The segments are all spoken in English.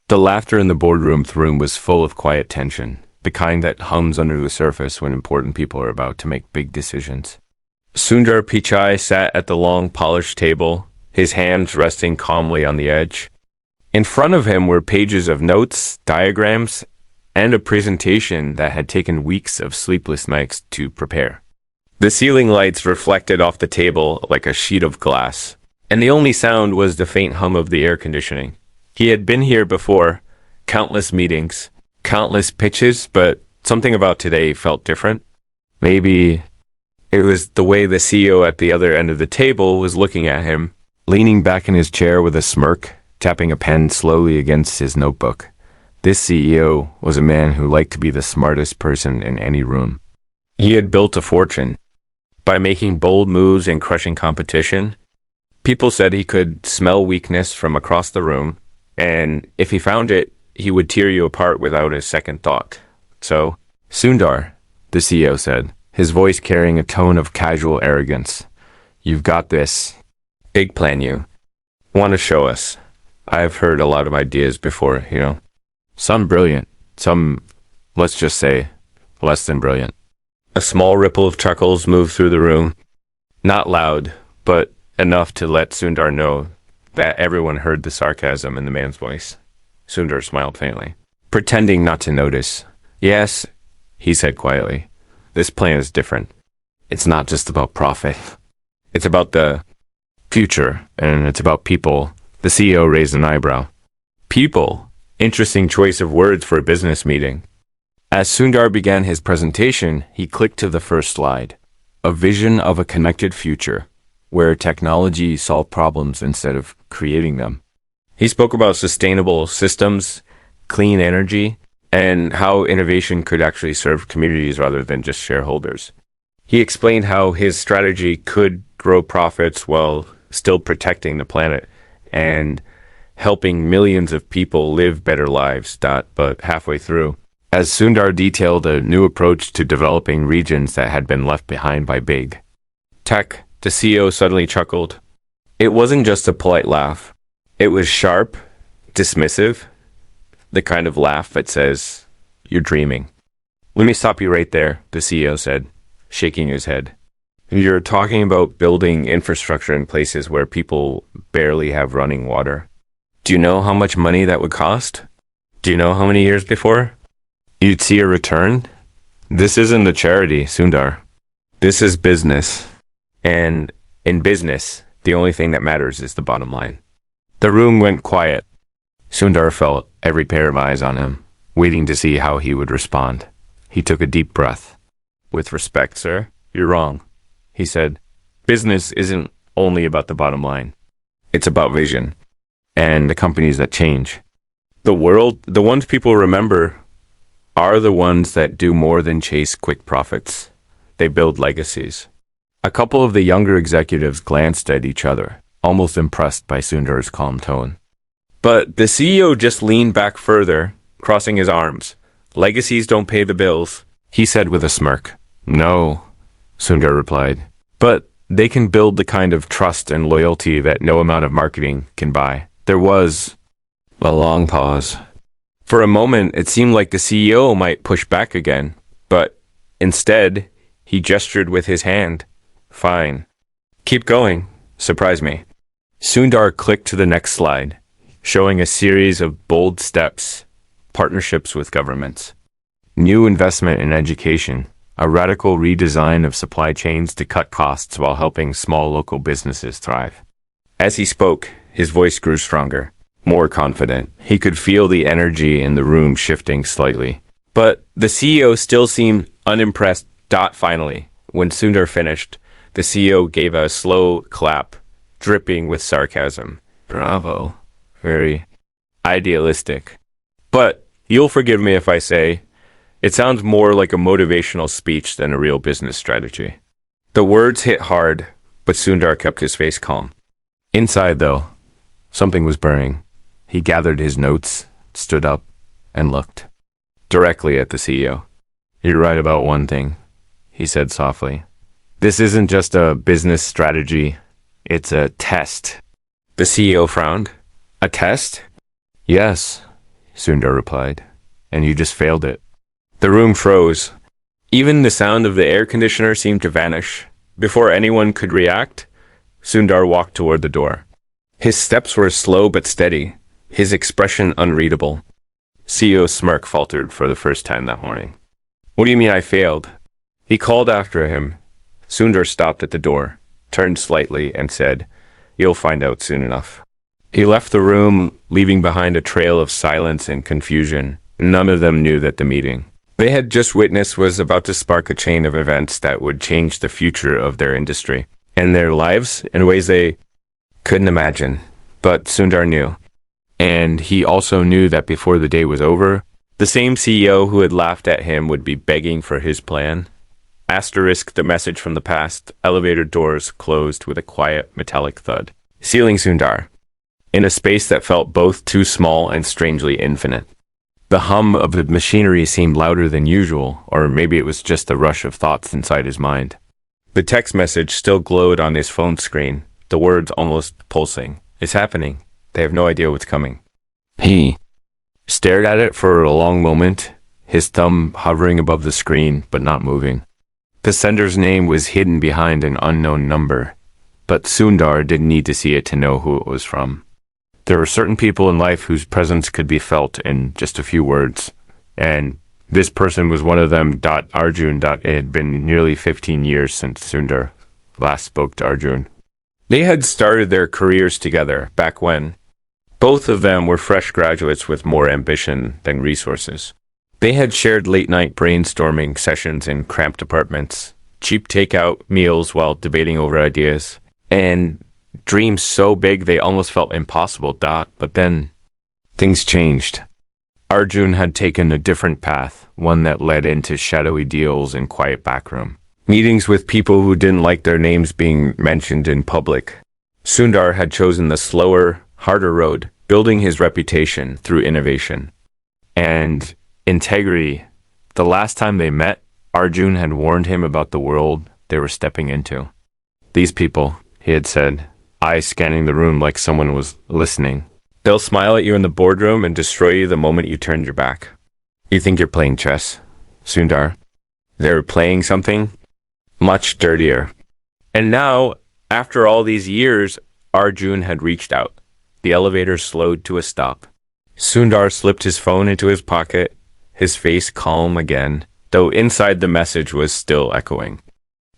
The laughter in the boardroom room was full of quiet tension, the kind that hums under the surface when important people are about to make big decisions. Sundar Pichai sat at the long, polished table, his hands resting calmly on the edge. In front of him were pages of notes, diagrams, and a presentation that had taken weeks of sleepless nights to prepare. The ceiling lights reflected off the table like a sheet of glass, and the only sound was the faint hum of the air conditioning. He had been here before, countless meetings, countless pitches, but something about today felt different. Maybe it was the way the CEO at the other end of the table was looking at him, leaning back in his chair with a smirk, tapping a pen slowly against his notebook. This CEO was a man who liked to be the smartest person in any room. He had built a fortune by making bold moves and crushing competition. People said he could smell weakness from across the room, and if he found it, he would tear you apart without a second thought. So, Sundar, the CEO said, his voice carrying a tone of casual arrogance. You've got this. Big plan you. Want to show us. I've heard a lot of ideas before, Some brilliant, some, let's just say, less than brilliant. A small ripple of chuckles moved through the room. Not loud, but enough to let Sundar know that everyone heard the sarcasm in the man's voice. Sundar smiled faintly, pretending not to notice. Yes, he said quietly. This plan is different. It's not just about profit. It's about the future, and it's about people. The CEO raised an eyebrow. People? Interesting choice of words for a business meeting. As Sundar began his presentation, he clicked to the first slide. A vision of a connected future, where technology solved problems instead of creating them. He spoke about sustainable systems, clean energy, and how innovation could actually serve communities rather than just shareholders. He explained how his strategy could grow profits while still protecting the planet and helping millions of people live better lives. But halfway through, as Sundar detailed a new approach to developing regions that had been left behind by big tech, the CEO suddenly chuckled. It wasn't just a polite laugh. It was sharp, dismissive, the kind of laugh that says, you're dreaming. Let me stop you right there, the CEO said, shaking his head. You're talking about building infrastructure in places where people barely have running water. Do you know how much money that would cost? Do you know how many years before you'd see a return? This isn't a charity, Sundar. This is business. And in business, the only thing that matters is the bottom line. The room went quiet. Sundar felt every pair of eyes on him, waiting to see how he would respond. He took a deep breath. With respect, sir, you're wrong, he said. Business isn't only about the bottom line. It's about vision and the companies that change. The ones people remember, are the ones that do more than chase quick profits. They build legacies. A couple of the younger executives glanced at each other, almost impressed by Sundar's calm tone. But the CEO just leaned back further, crossing his arms. Legacies don't pay the bills, he said with a smirk. No, Sundar replied. But they can build the kind of trust and loyalty that no amount of marketing can buy. There was a long pause. For a moment, it seemed like the CEO might push back again, but instead, he gestured with his hand. Fine. Keep going. Surprise me. Sundar clicked to the next slide, showing a series of bold steps, partnerships with governments, new investment in education, a radical redesign of supply chains to cut costs while helping small local businesses thrive. As he spoke, his voice grew stronger, more confident. He could feel the energy in the room shifting slightly. But the CEO still seemed unimpressed. Finally, when Sundar finished, the CEO gave a slow clap, dripping with sarcasm. Bravo. Very idealistic. But you'll forgive me if I say, it sounds more like a motivational speech than a real business strategy. The words hit hard, but Sundar kept his face calm. Inside, though, something was burning. He gathered his notes, stood up, and looked directly at the CEO. You're right about one thing, he said softly. This isn't just a business strategy. It's a test. The CEO frowned. A test? Yes, Sundar replied. And you just failed it. The room froze. Even the sound of the air conditioner seemed to vanish. Before anyone could react, Sundar walked toward the door. His steps were slow but steady, his expression unreadable. CEO's smirk faltered for the first time that morning. What do you mean I failed? He called after him. Sundar stopped at the door, turned slightly, and said, You'll find out soon enough. He left the room, leaving behind a trail of silence and confusion. None of them knew that the meeting they had just witnessed was about to spark a chain of events that would change the future of their industry and their lives in ways they couldn't imagine. But Sundar knew. And he also knew that before the day was over, the same CEO who had laughed at him would be begging for his plan. Asterisk the message from the past, elevator doors closed with a quiet metallic thud, sealing Sundar in a space that felt both too small and strangely infinite. The hum of the machinery seemed louder than usual, or maybe it was just a rush of thoughts inside his mind. The text message still glowed on his phone screen, the words almost pulsing. It's happening. They have no idea what's coming. He stared at it for a long moment, his thumb hovering above the screen, but not moving. The sender's name was hidden behind an unknown number, but Sundar didn't need to see it to know who it was from. There were certain people in life whose presence could be felt in just a few words, and this person was one of them. Arjun. It had been nearly 15 years since Sundar last spoke to Arjun. They had started their careers together back when both of them were fresh graduates with more ambition than resources. They had shared late-night brainstorming sessions in cramped apartments, cheap takeout meals while debating over ideas, and dreams so big they almost felt impossible. But then things changed. Arjun had taken a different path, one that led into shadowy deals and quiet backroom meetings with people who didn't like their names being mentioned in public. Sundar had chosen the slower, harder road, building his reputation through innovation and integrity. The last time they met, Arjun had warned him about the world they were stepping into. These people, he had said, eyes scanning the room like someone was listening. They'll smile at you in the boardroom and destroy you the moment you turn your back. You think you're playing chess, Sundar? They're playing something much dirtier. And now, after all these years, Arjun had reached out. The elevator slowed to a stop. Sundar slipped his phone into his pocket, his face calm again, though inside the message was still echoing.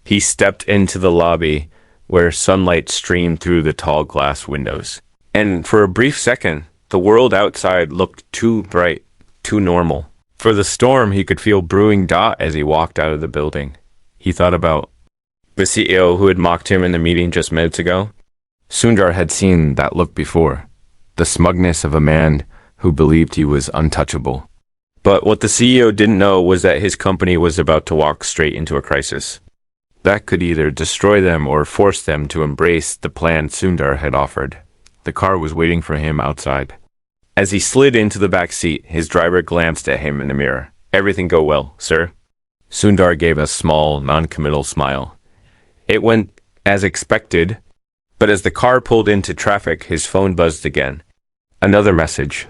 He stepped into the lobby, where sunlight streamed through the tall glass windows. And for a brief second, the world outside looked too bright, too normal. For the storm he could feel brewing. As he walked out of the building, he thought about the CEO who had mocked him in the meeting just minutes ago. Sundar had seen that look before, the smugness of a man who believed he was untouchable. But what the CEO didn't know was that his company was about to walk straight into a crisis that could either destroy them or force them to embrace the plan Sundar had offered. The car was waiting for him outside. As he slid into the back seat, his driver glanced at him in the mirror. Everything go well, sir? Sundar gave a small, non-committal smile. It went as expected, but as the car pulled into traffic, his phone buzzed again. Another message.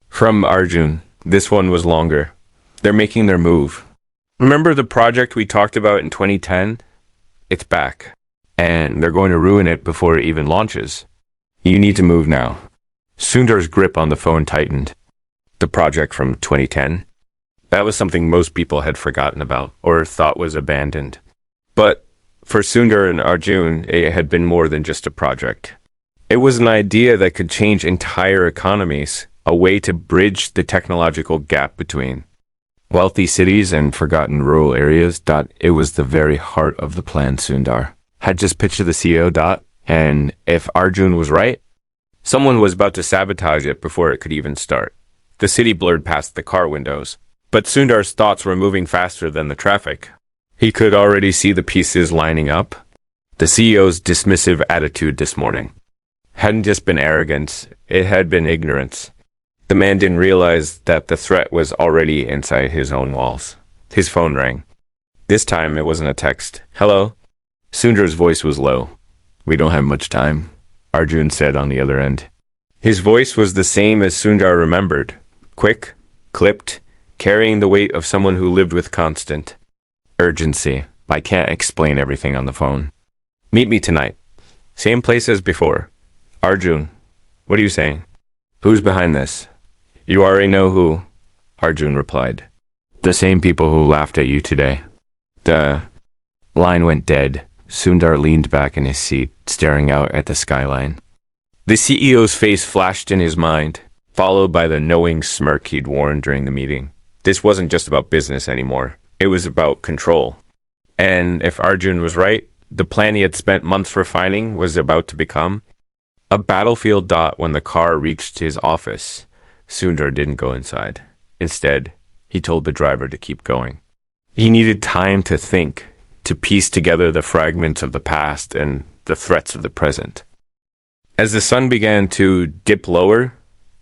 From Arjun. This one was longer. They're making their move. Remember the project we talked about in 2010? It's back. And they're going to ruin it before it even launches. You need to move now. Sundar's grip on the phone tightened. The project from 2010? That was something most people had forgotten about or thought was abandoned. But for Sundar and Arjun, it had been more than just a project. It was an idea that could change entire economies, a way to bridge the technological gap between wealthy cities and forgotten rural areas. It was the very heart of the plan Sundar had just pitched to the CEO. And if Arjun was right, someone was about to sabotage it before it could even start. The city blurred past the car windows, but Sundar's thoughts were moving faster than the traffic. He could already see the pieces lining up. The CEO's dismissive attitude this morning hadn't just been arrogance, it had been ignorance. The man didn't realize that the threat was already inside his own walls. His phone rang. This time it wasn't a text. Hello? Sundar's voice was low. We don't have much time, Arjun said on the other end. His voice was the same as Sundar remembered, Quick, clipped, carrying the weight of someone who lived with constant urgency. I can't explain everything on the phone. Meet me tonight. Same place as before. Arjun, what are you saying? Who's behind this? You already know who, Arjun replied. The same people who laughed at you today. The line went dead. Sundar leaned back in his seat, staring out at the skyline. The CEO's face flashed in his mind, followed by the knowing smirk he'd worn during the meeting. This wasn't just about business anymore. It was about control. And if Arjun was right, the plan he had spent months refining was about to become a battlefield dot. When the car reached his office, Sundar didn't go inside. Instead, he told the driver to keep going. He needed time to think, to piece together the fragments of the past and the threats of the present. As the sun began to dip lower,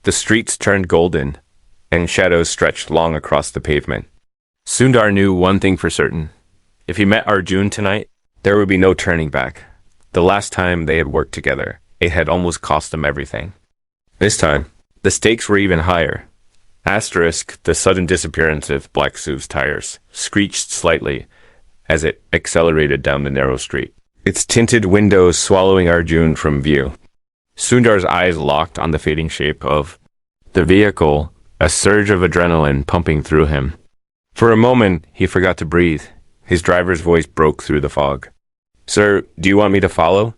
the streets turned golden, and shadows stretched long across the pavement. Sundar knew one thing for certain. If he met Arjun tonight, there would be no turning back. The last time they had worked together, it had almost cost him everything. This time, the stakes were even higher. Asterisk, the sudden disappearance of Black SUV's tires screeched slightly as it accelerated down the narrow street, its tinted windows swallowing Arjun from view. Sundar's eyes locked on the fading shape of the vehicle, a surge of adrenaline pumping through him. For a moment, he forgot to breathe. His driver's voice broke through the fog. Sir, do you want me to follow?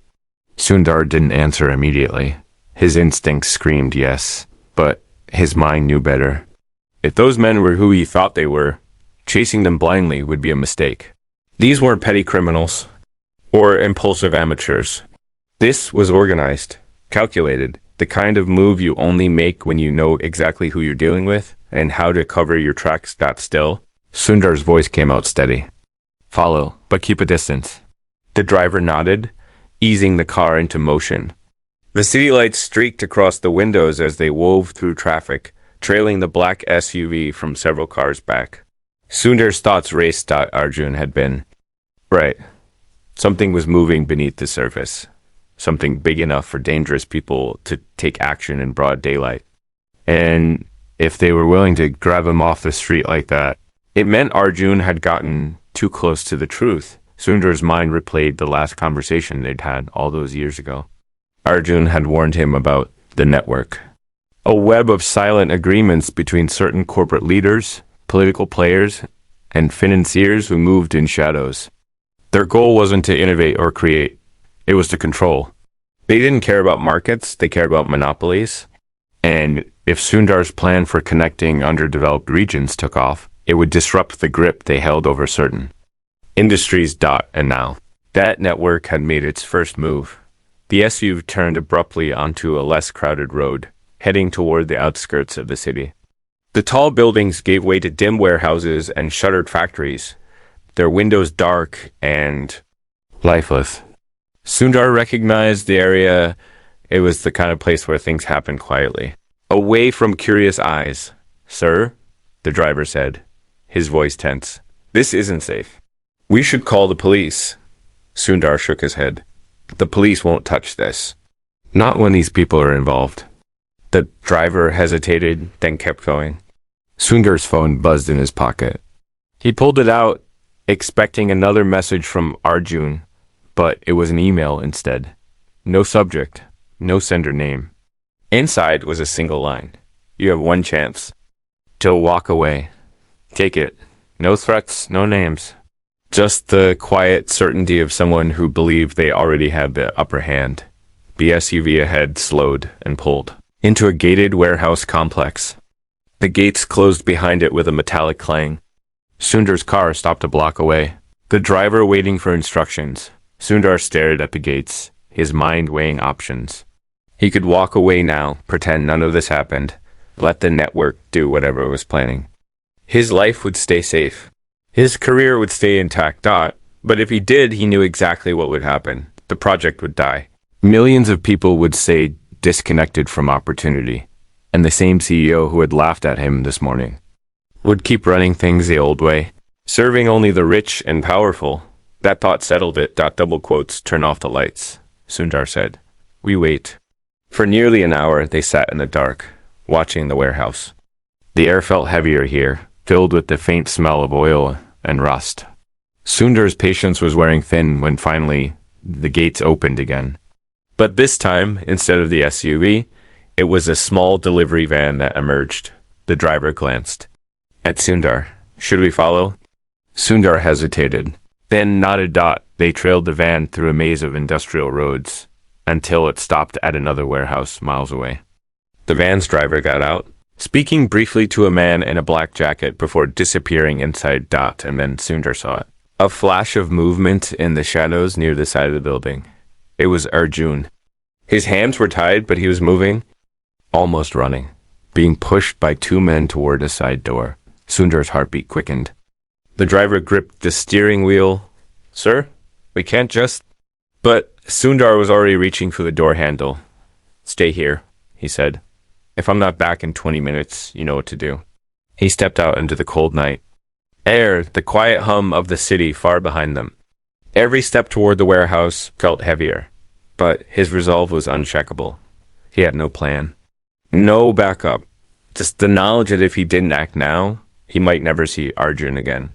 Sundar didn't answer immediately. His instincts screamed yes, but his mind knew better. If those men were who he thought they were, chasing them blindly would be a mistake. These weren't petty criminals or impulsive amateurs. This was organized, calculated, the kind of move you only make when you know exactly who you're dealing with and how to cover your tracks that still. Sundar's voice came out steady. Follow, but keep a distance. The driver nodded, easing the car into motion. The city lights streaked across the windows as they wove through traffic, trailing the black SUV from several cars back. Sundar's thoughts raced. Arjun had been right. Something was moving beneath the surface. Something big enough for dangerous people to take action in broad daylight. And if they were willing to grab him off the street like that, it meant Arjun had gotten too close to the truth. Sundar's mind replayed the last conversation they'd had all those years ago. Arjun had warned him about the network. A web of silent agreements between certain corporate leaders, political players, and financiers who moved in shadows. Their goal wasn't to innovate or create. It was to control. They didn't care about markets, they cared about monopolies. And if Sundar's plan for connecting underdeveloped regions took off, it would disrupt the grip they held over certain industries. And now, that network had made its first move. The SUV turned abruptly onto a less crowded road, heading toward the outskirts of the city. The tall buildings gave way to dim warehouses and shuttered factories, their windows dark and lifeless. Sundar recognized the area. It was the kind of place where things happened quietly, away from curious eyes. Sir, the driver said, his voice tense. This isn't safe. We should call the police. Sundar shook his head. The police won't touch this. Not when these people are involved. The driver hesitated, then kept going. Sundar's phone buzzed in his pocket. He pulled it out, expecting another message from Arjun, but it was an email instead. No subject, no sender name. Inside was a single line. You have one chance. To walk away. Take it. No threats, no names. Just the quiet certainty of someone who believed they already had the upper hand. The SUV ahead slowed and pulled into a gated warehouse complex. The gates closed behind it with a metallic clang. Sundar's car stopped a block away, the driver waiting for instructions. Sundar stared at the gates, his mind weighing options. He could walk away now, pretend none of this happened, let the network do whatever it was planning. His life would stay safe. His career would stay intact. But if he did, he knew exactly what would happen. The project would die. Millions of people would stay disconnected from opportunity. And the same CEO who had laughed at him this morning would keep running things the old way, serving only the rich and powerful. That thought settled it. Double quotes, turn off the lights, Sundar said. We wait. For nearly an hour, they sat in the dark, watching the warehouse. The air felt heavier here, filled with the faint smell of oil and rust. Sundar's patience was wearing thin when finally the gates opened again. But this time, instead of the SUV, it was a small delivery van that emerged. The driver glanced at Sundar. Should we follow? Sundar hesitated, then nodded. They trailed the van through a maze of industrial roads until it stopped at another warehouse miles away. The van's driver got out, speaking briefly to a man in a black jacket before disappearing inside. And then Sundar saw it. A flash of movement in the shadows near the side of the building. It was Arjun. His hands were tied, but he was moving, almost running, being pushed by two men toward a side door. Sundar's heartbeat quickened. The driver gripped the steering wheel. Sir, we can't just... But Sundar was already reaching for the door handle. Stay here, he said. If I'm not back in 20 minutes, you know what to do. He stepped out into the cold night air, the quiet hum of the city far behind them. Every step toward the warehouse felt heavier, but his resolve was unshakable. He had no plan, no backup, just the knowledge that if he didn't act now, he might never see Arjun again.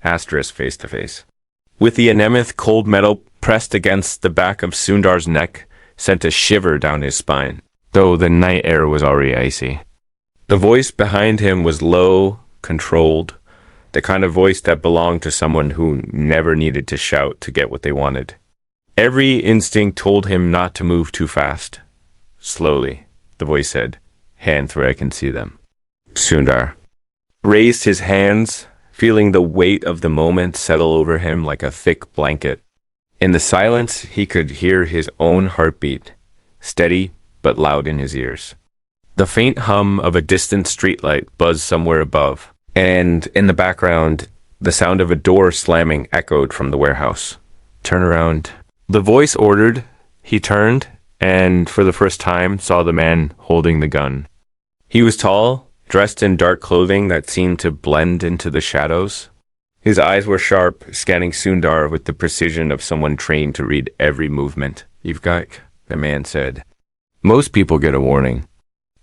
Asterisk face to face. With the anemeth cold metal pressed against the back of Sundar's neck, sent a shiver down his spine, though the night air was already icy. The voice behind him was low, controlled, the kind of voice that belonged to someone who never needed to shout to get what they wanted. Every instinct told him not to move too fast. Slowly, the voice said, hands where I can see them. Sundar raised his hands, feeling the weight of the moment settle over him like a thick blanket. In the silence, he could hear his own heartbeat, steady but loud in his ears. The faint hum of a distant streetlight buzzed somewhere above, and in the background, the sound of a door slamming echoed from the warehouse. Turn around. The voice ordered. He turned, and for the first time saw the man holding the gun. He was tall, dressed in dark clothing that seemed to blend into the shadows. His eyes were sharp, scanning Sundar with the precision of someone trained to read every movement. You've got, the man said. Most people get a warning.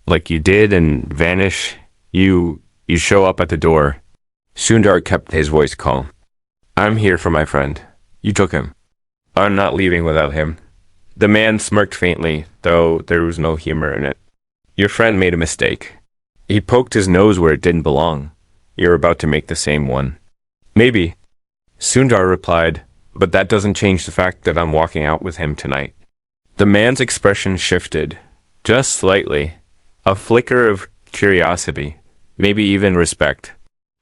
Like you did and vanish, you show up at the door. Sundar kept his voice calm. I'm here for my friend. You took him. I'm not leaving without him. The man smirked faintly, though there was no humor in it. Your friend made a mistake. He poked his nose where it didn't belong. You're about to make the same one. Maybe. Sundar replied, but that doesn't change the fact that I'm walking out with him tonight. The man's expression shifted, just slightly. A flicker of curiosity, maybe even respect.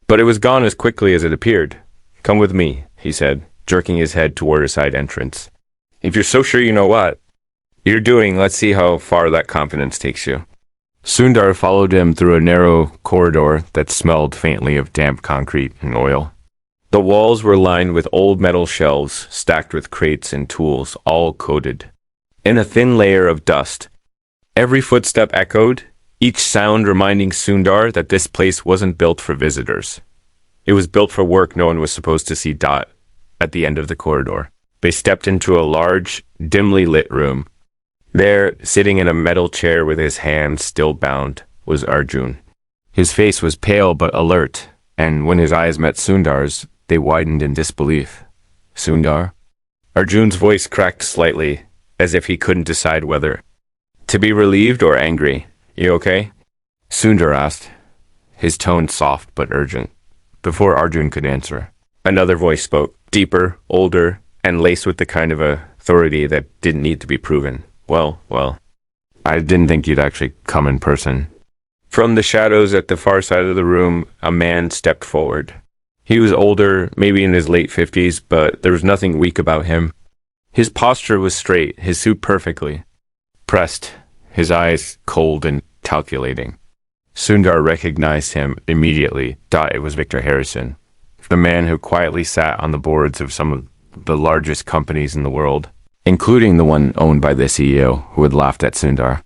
But it was gone as quickly as it appeared. Come with me, he said, jerking his head toward a side entrance. If you're so sure you know what you're doing, let's see how far that confidence takes you. Sundar followed him through a narrow corridor that smelled faintly of damp concrete and oil. The walls were lined with old metal shelves stacked with crates and tools, all coated in a thin layer of dust. Every footstep echoed, each sound reminding Sundar that this place wasn't built for visitors. It was built for work no one was supposed to see. At the end of the corridor, they stepped into a large, dimly lit room. There, sitting in a metal chair with his hands still bound, was Arjun. His face was pale but alert, and when his eyes met Sundar's, they widened in disbelief. Sundar? Arjun's voice cracked slightly, as if he couldn't decide whether to be relieved or angry. You okay? Sundar asked, his tone soft but urgent. Before Arjun could answer, another voice spoke, deeper, older, and laced with the kind of authority that didn't need to be proven. Well, I didn't think you'd actually come in person. From the shadows at the far side of the room, a man stepped forward. He was older, maybe in his late 50s, but there was nothing weak about him. His posture was straight, his suit perfectly pressed, his eyes cold and calculating. Sundar recognized him immediately. It was Victor Harrison, the man who quietly sat on the boards of some of the largest companies in the world, including the one owned by the CEO who had laughed at Sundar.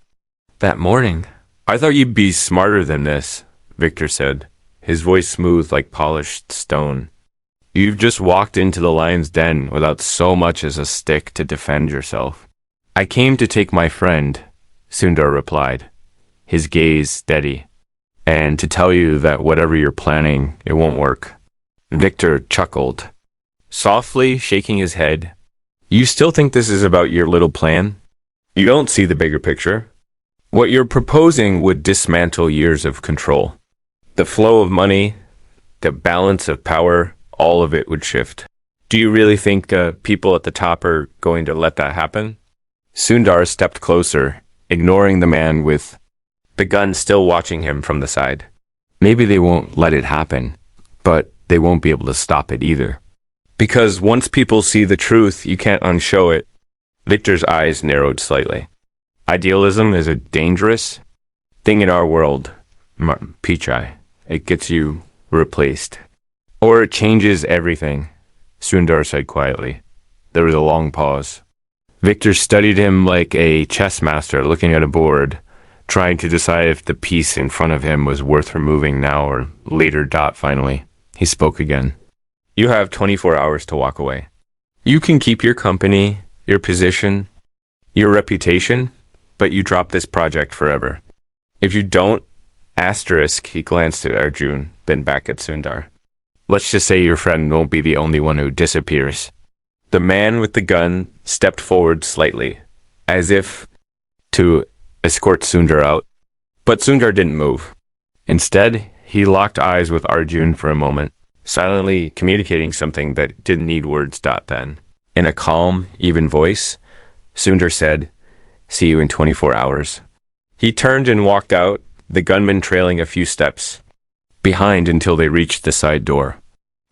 That morning, I thought you'd be smarter than this, Victor said, his voice smooth like polished stone. You've just walked into the lion's den without so much as a stick to defend yourself. I came to take my friend, Sundar replied, his gaze steady. and to tell you that whatever you're planning, it won't work. Victor chuckled, softly shaking his head. You still think this is about your little plan? You don't see the bigger picture. What you're proposing would dismantle years of control. The flow of money, the balance of power, all of it would shift. Do you really think people at the top are going to let that happen? Sundar stepped closer, ignoring the man with the gun still watching him from the side. Maybe they won't let it happen, but they won't be able to stop it either. Because once people see the truth, you can't unshow it. Victor's eyes narrowed slightly. Idealism is a dangerous thing in our world, Pichai. It gets you replaced. Or it changes everything, Sundar said quietly. There was a long pause. Victor studied him like a chess master looking at a board, trying to decide if the piece in front of him was worth removing now or later. Finally, he spoke again. You have 24 hours to walk away. You can keep your company, your position, your reputation, but you drop this project forever. If you don't, he glanced at Arjun, then back at Sundar. Let's just say your friend won't be the only one who disappears. The man with the gun stepped forward slightly, as if to escort Sundar out. But Sundar didn't move. Instead, he locked eyes with Arjun for a moment, silently communicating something that didn't need words. Then, in a calm, even voice, Sundar said, "See you in 24 hours." He turned and walked out, the gunman trailing a few steps behind until they reached the side door.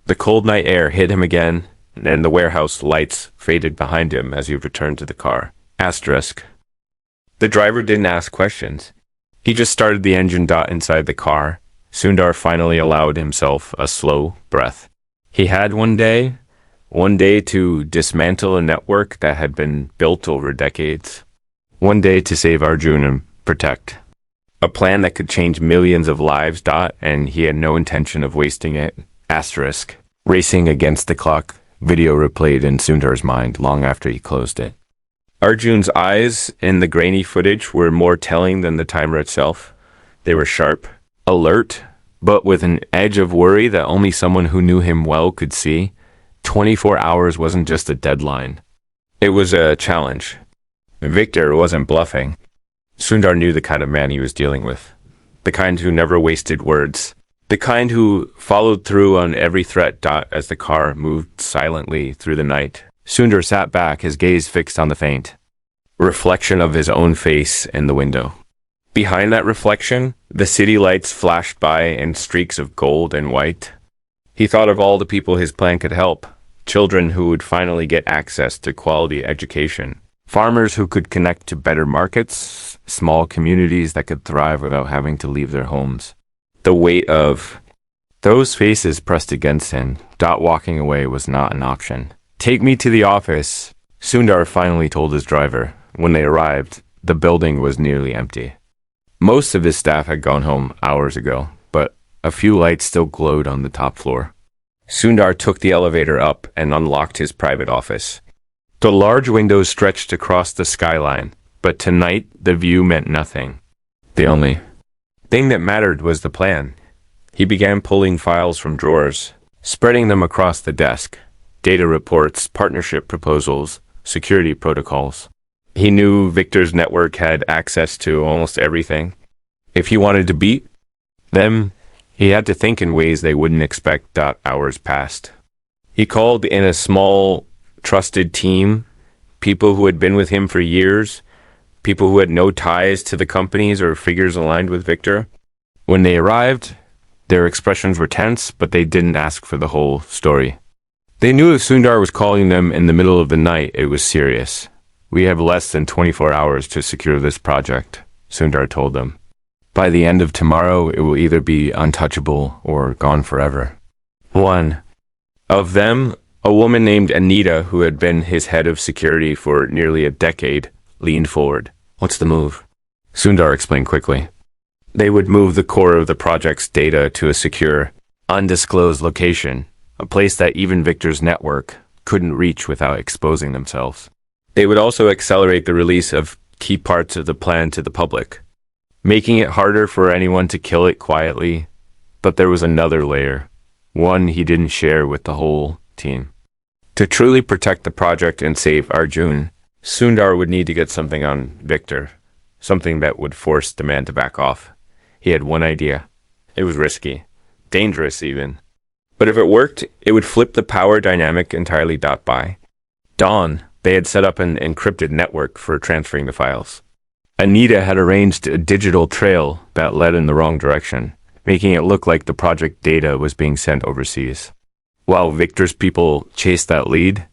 The cold night air hit him again, and the warehouse lights faded behind him as he returned to the car. The driver didn't ask questions. He just started the engine. Inside the car, Sundar finally allowed himself a slow breath. He had one day to dismantle a network that had been built over decades. One day to save Arjun and protect. A plan that could change millions of lives. And he had no intention of wasting it. Racing against the clock, video replayed in Sundar's mind long after he closed it. Arjun's eyes in the grainy footage were more telling than the timer itself. They were sharp, alert, but with an edge of worry that only someone who knew him well could see. 24 hours wasn't just a deadline. It was a challenge. Victor wasn't bluffing. Sundar knew the kind of man he was dealing with. The kind who never wasted words. The kind who followed through on every threat. As the car moved silently through the night, Sundar sat back, his gaze fixed on the faint reflection of his own face in the window. Behind that reflection, the city lights flashed by in streaks of gold and white. He thought of all the people his plan could help. Children who would finally get access to quality education. Farmers who could connect to better markets. Small communities that could thrive without having to leave their homes. The weight of those faces pressed against him. Walking away was not an option. Take me to the office, Sundar finally told his driver. When they arrived, the building was nearly empty. Most of his staff had gone home hours ago, but a few lights still glowed on the top floor. Sundar took the elevator up and unlocked his private office. The large windows stretched across the skyline, but tonight the view meant nothing. The only thing that mattered was the plan. He began pulling files from drawers, spreading them across the desk. Data reports, partnership proposals, security protocols. He knew Victor's network had access to almost everything. If he wanted to beat them, he had to think in ways they wouldn't expect. Hours passed. He called in a small, trusted team, people who had been with him for years, people who had no ties to the companies or figures aligned with Victor. When they arrived, their expressions were tense, but they didn't ask for the whole story. They knew if Sundar was calling them in the middle of the night, it was serious. We have less than 24 hours to secure this project, Sundar told them. By the end of tomorrow, it will either be untouchable or gone forever. One of them, a woman named Anita, who had been his head of security for nearly a decade, leaned forward. What's the move? Sundar explained quickly. They would move the core of the project's data to a secure, undisclosed location, a place that even Victor's network couldn't reach without exposing themselves. They would also accelerate the release of key parts of the plan to the public. making it harder for anyone to kill it quietly. But there was another layer, one he didn't share with the whole team. To truly protect the project and save Arjun, Sundar would need to get something on Victor, something that would force the man to back off. He had one idea. It was risky, dangerous even. But if it worked, it would flip the power dynamic entirely. By dawn, they had set up an encrypted network for transferring the files. Anita had arranged a digital trail that led in the wrong direction, making it look like the project data was being sent overseas. While Victor's people chased that lead,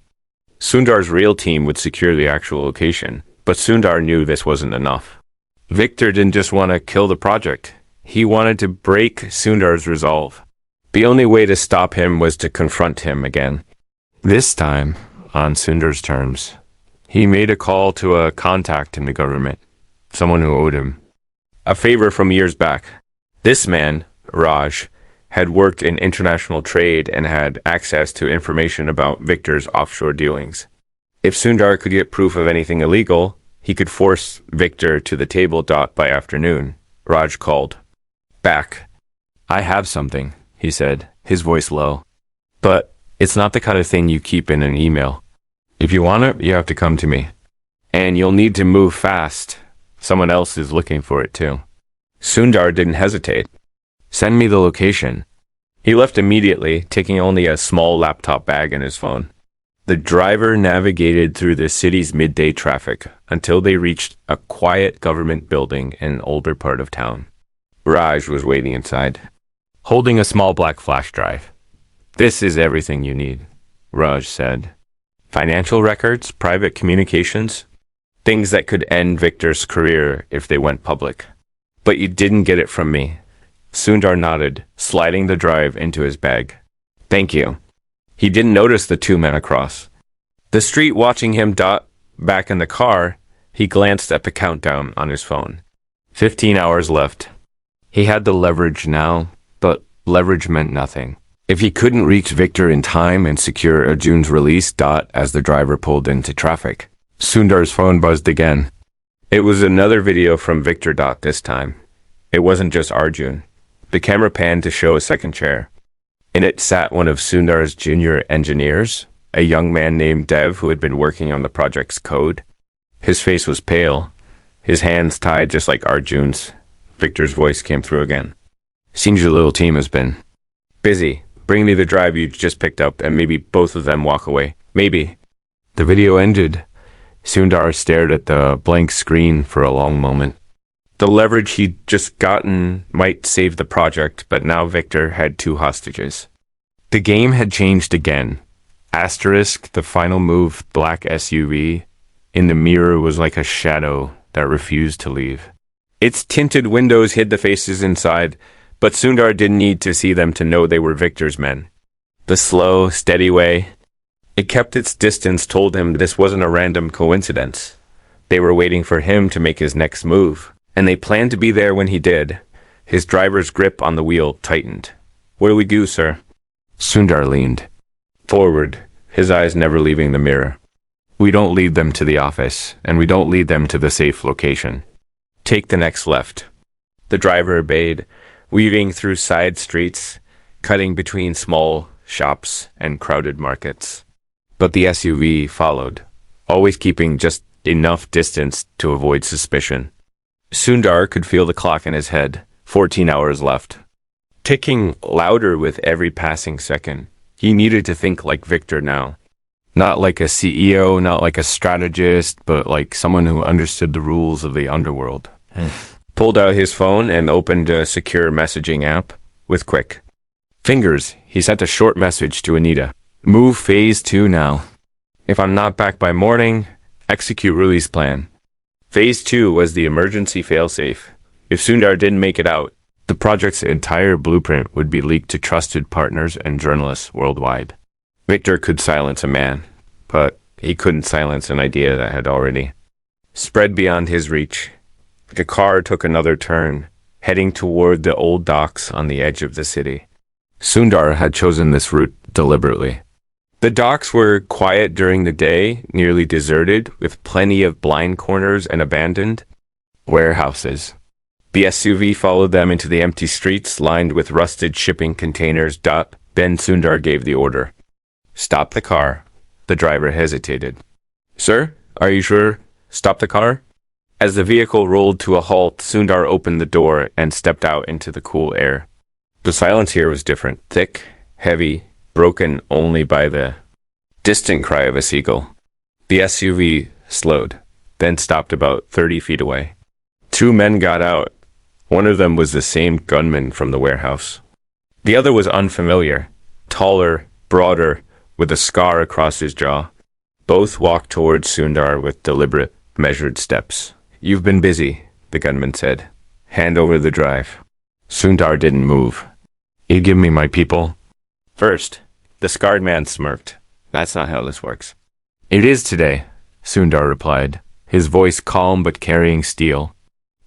Sundar's real team would secure the actual location. But Sundar knew this wasn't enough. Victor didn't just want to kill the project. He wanted to break Sundar's resolve. The only way to stop him was to confront him again. This time, on Sundar's terms. He made a call to a contact in the government, someone who owed him a favor from years back. This man, Raj, had worked in international trade and had access to information about Victor's offshore dealings. If Sundar could get proof of anything illegal, he could force Victor to the table. By afternoon, Raj called back. "I have something," he said, his voice low. "But it's not the kind of thing you keep in an email. If you want it, you have to come to me. And you'll need to move fast. Someone else is looking for it too." Sundar didn't hesitate. "Send me the location." He left immediately, taking only a small laptop bag and his phone. The driver navigated through the city's midday traffic until they reached a quiet government building in an older part of town. Raj was waiting inside, holding a small black flash drive. "This is everything you need," Raj said. "Financial records, private communications, things that could end Victor's career if they went public. But you didn't get it from me." Sundar nodded, sliding the drive into his bag. "Thank you." He didn't notice the two men across the street watching him. Back in the car, he glanced at the countdown on his phone. 15 hours left. He had the leverage now, but leverage meant nothing if he couldn't reach Victor in time and secure Arjun's release. As the driver pulled into traffic, Sundar's phone buzzed again. It was another video from Victor. This time, it wasn't just Arjun. The camera panned to show a second chair. In it sat one of Sundar's junior engineers, a young man named Dev who had been working on the project's code. His face was pale, his hands tied just like Arjun's. Victor's voice came through again. "Seems your little team has been busy. Bring me the drive you just picked up and maybe both of them walk away. Maybe." The video ended. Sundar stared at the blank screen for a long moment. The leverage he'd just gotten might save the project, but now Victor had two hostages. The game had changed again. Asterisk, the final move, black SUV, in the mirror was like a shadow that refused to leave. Its tinted windows hid the faces inside, but Sundar didn't need to see them to know they were Victor's men. The slow, steady way it kept its distance told him this wasn't a random coincidence. They were waiting for him to make his next move. And they planned to be there when he did. His driver's grip on the wheel tightened. "What do we do, sir?" Sundar leaned forward, his eyes never leaving the mirror. "We don't lead them to the office, and we don't lead them to the safe location. Take the next left." The driver obeyed, weaving through side streets, cutting between small shops and crowded markets. But the SUV followed, always keeping just enough distance to avoid suspicion. Sundar could feel the clock in his head, 14 hours left, ticking louder with every passing second. He needed to think like Victor now. Not like a CEO, not like a strategist, but like someone who understood the rules of the underworld. Pulled out his phone and opened a secure messaging app. With quick fingers, he sent a short message to Anita. "Move phase 2 now. If I'm not back by morning, execute release plan." Phase 2 was the emergency failsafe. If Sundar didn't make it out, the project's entire blueprint would be leaked to trusted partners and journalists worldwide. Victor could silence a man, but he couldn't silence an idea that had already spread beyond his reach. The car took another turn, heading toward the old docks on the edge of the city. Sundar had chosen this route deliberately. The docks were quiet during the day, nearly deserted, with plenty of blind corners and abandoned warehouses. The SUV followed them into the empty streets lined with rusted shipping containers. Then Sundar gave the order. Stop the car. The driver hesitated. Sir, are you sure? Stop the car? As the vehicle rolled to a halt, Sundar opened the door and stepped out into the cool air. The silence here was different, thick, heavy, broken only by the distant cry of a seagull. The SUV slowed, then stopped about 30 feet away. Two men got out. One of them was the same gunman from the warehouse. The other was unfamiliar, taller, broader, with a scar across his jaw. Both walked towards Sundar with deliberate, measured steps. You've been busy, the gunman said. Hand over the drive. Sundar didn't move. You give me my people? First, the scarred man smirked. That's not how this works. It is today, Sundar replied, his voice calm but carrying steel.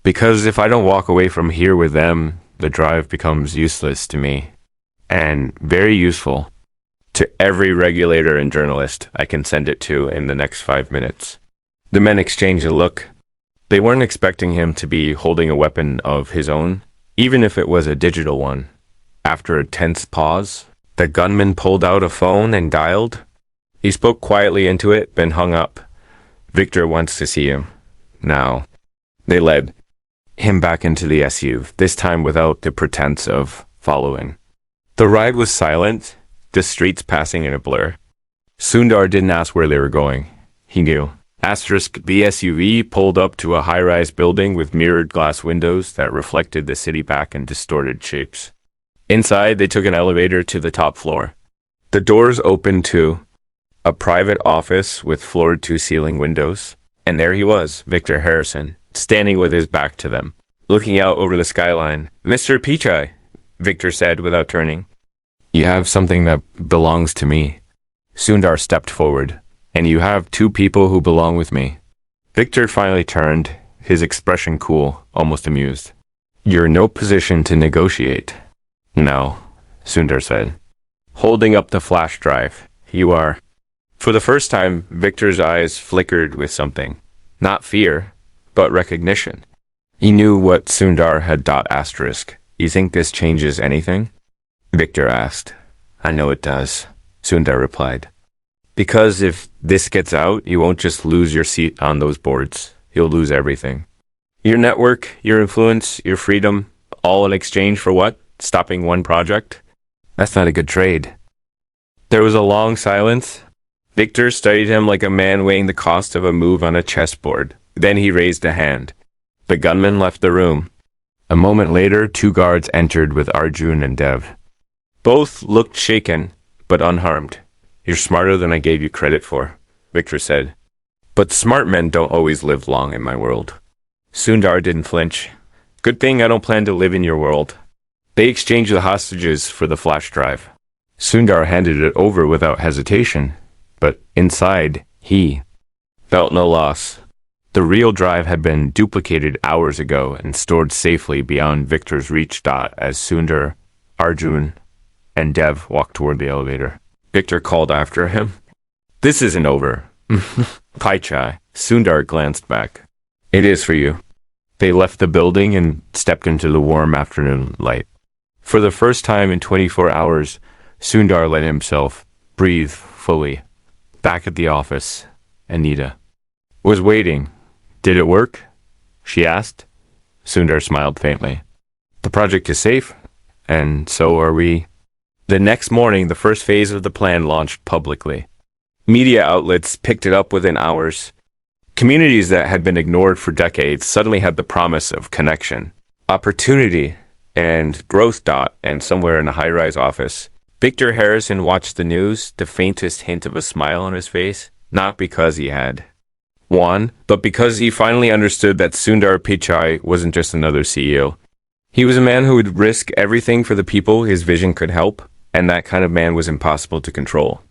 Because if I don't walk away from here with them, the drive becomes useless to me. And very useful to every regulator and journalist I can send it to in the next 5 minutes. The men exchanged a look. They weren't expecting him to be holding a weapon of his own, even if it was a digital one. After a tense pause, the gunman pulled out a phone and dialed. He spoke quietly into it, then hung up. Victor wants to see him. Now. They led him back into the SUV, this time without the pretense of following. The ride was silent, the streets passing in a blur. Sundar didn't ask where they were going. He knew. The SUV pulled up to a high-rise building with mirrored glass windows that reflected the city back in distorted shapes. Inside, they took an elevator to the top floor. The doors opened to a private office with floor-to-ceiling windows. And there he was, Victor Harrison, standing with his back to them, looking out over the skyline. Mr. Pichai, Victor said without turning. You have something that belongs to me. Sundar stepped forward. And you have two people who belong with me. Victor finally turned, his expression cool, almost amused. You're in no position to negotiate. No, Sundar said, holding up the flash drive. You are. For the first time, Victor's eyes flickered with something. Not fear, but recognition. He knew what Sundar had asterisk. You think this changes anything? Victor asked. I know it does, Sundar replied. Because if this gets out, you won't just lose your seat on those boards. You'll lose everything. Your network, your influence, your freedom, all in exchange for what? Stopping one project? That's not a good trade. There was a long silence. Victor studied him like a man weighing the cost of a move on a chessboard. Then he raised a hand. The gunman left the room. A moment later, two guards entered with Arjun and Dev. Both looked shaken, but unharmed. You're smarter than I gave you credit for, Victor said. But smart men don't always live long in my world. Sundar didn't flinch. Good thing I don't plan to live in your world. They exchanged the hostages for the flash drive. Sundar handed it over without hesitation, but inside, he felt no loss. The real drive had been duplicated hours ago and stored safely beyond Victor's reach. As Sundar, Arjun, and Dev walked toward the elevator. Victor called after him. This isn't over. Pichai. Sundar glanced back. It is for you. They left the building and stepped into the warm afternoon light. For the first time in 24 hours, Sundar let himself breathe fully. Back at the office, Anita was waiting. Did it work? She asked. Sundar smiled faintly. The project is safe, and so are we. The next morning, the first phase of the plan launched publicly. Media outlets picked it up within hours. Communities that had been ignored for decades suddenly had the promise of connection, opportunity, and growth. And somewhere in a high-rise office, Victor Harrison watched the news, the faintest hint of a smile on his face, not because he had won, but because he finally understood that Sundar Pichai wasn't just another CEO. He was a man who would risk everything for the people his vision could help, and that kind of man was impossible to control.